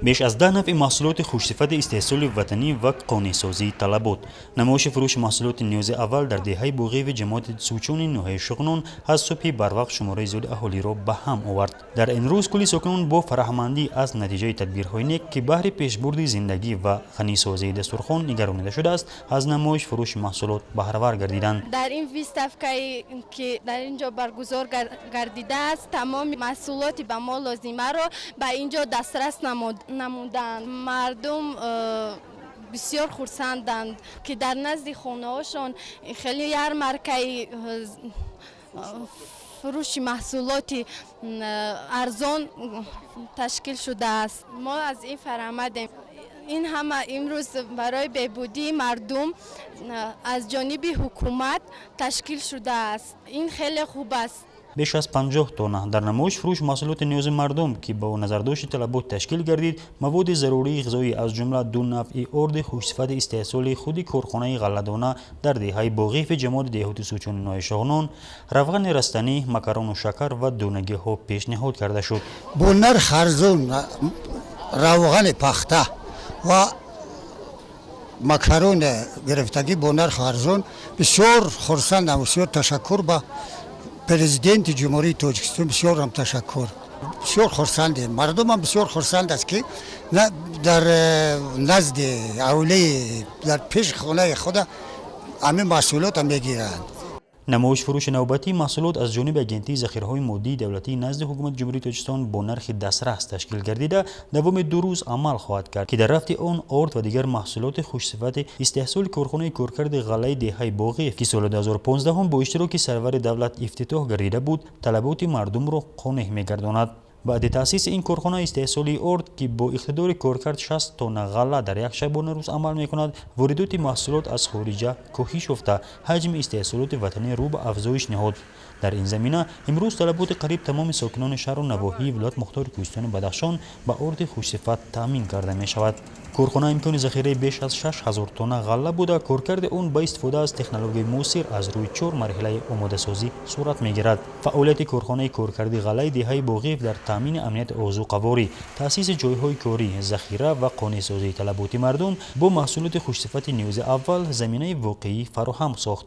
بیش از 10 نوع محصولات خوش‌صفت استحصال وطنی و قانع‌سازی طلب بود. نمایش فروش محصولات نیاز اول در دهه بوغی و جماعت سوچون نوحه شغنون از صبح بروقت شماره زیاد اهالی را به هم آورد. در این روز کلی ساکنان با فرحمندی از نتیجه تدبیرهای نیک که بهر پیشبرد زندگی و غنی‌سازی دسترخوان نگرانیده شده است، از نمایش فروش محصولات بهره‌ور گردیدند. در این ویستافکایی که در اینجا برگزار گردیده است، تمام محصولات به ما لازمه را به اینجا دسترس نمودند. مردم بسیار خرسندند که در نزد خانه هاشون خیلی یارمارکه فروش محصولات ارزان تشکیل شده است. ما از این فرآمدیم. این همه امروز برای بهبودی مردم از جانب حکومت تشکیل شده است. این خیلی خوب است. بیش از 50 تن در نمایش فروش محصولات نیاز مردم که با نظرداشت طلبات تشکیل گردید، مواد ضروری غذایی از جمله 2 نوع ارد خوش‌صفت استحصال خود کارخانه غله‌دانه در دهه باغی و جماعت دهات سوچون نوحه شغنون، روغن رستنی، مکرون و شکر و دونگی ها پیشنهاد کرده شد. با نرخ ارزان روغن پخته و مکرون گرفتگی با نرخ ارزان بسیار خرسندم و بسیار تشکر به پرزیدنت جمهوری تاجیکستان. بسیار هم تشکر. بسیار خرسندیم. مردم هم بسیار خرسند است که در نزد اولی در پیش خانه خود همین محصولات هم میگیرند. نمایش فروش نوبتی محصولات از جانب اگنتی ذخیره‌های مادی دولتی نزد حکومت جمهوری تاجیکستان با نرخ دسترس تشکیل گردیده دوام 2 روز عمل خواهد کرد که در رفت آن ارد و دیگر محصولات خوش‌صفت استحصال کارخانه کارکرد غله دهه باغی که سال 2015 هم با اشتراک سرور دولت افتتاح گردیده بود، طلبات مردم را قانع می‌گرداند. بعد تأسیس این کارخانه استحصالی ارد که با اقتدار کارکرد 60 تن غله در یک شبانه روز عمل می‌کند، واردات محصولات از خارج کاهش یافته، حجم استحصالات وطنی رو به افزایش نهاد. در این زمینه امروز طلبات قریب تمام ساکنان شهر و نواحی ولایت مختار کوهستان بدخشان به ارد خوش‌صفت تامین کرده می‌شود. کارخانه امکان ذخیره بیش از 6000 تن غله بوده. کارکرد آن با استفاده از تکنولوژی موثر از روی 4 مرحله آماده سازی صورت می‌گیرد. فعالیت کارخانه کارکرد غله دهه باغی در تامین امنیت آذوقواری، تأسیس جایهای کاری، ذخیره و قانع‌سازی طلبات مردم با محصولات خوش‌صفت نیاز اول زمینه واقعی فراهم ساخت.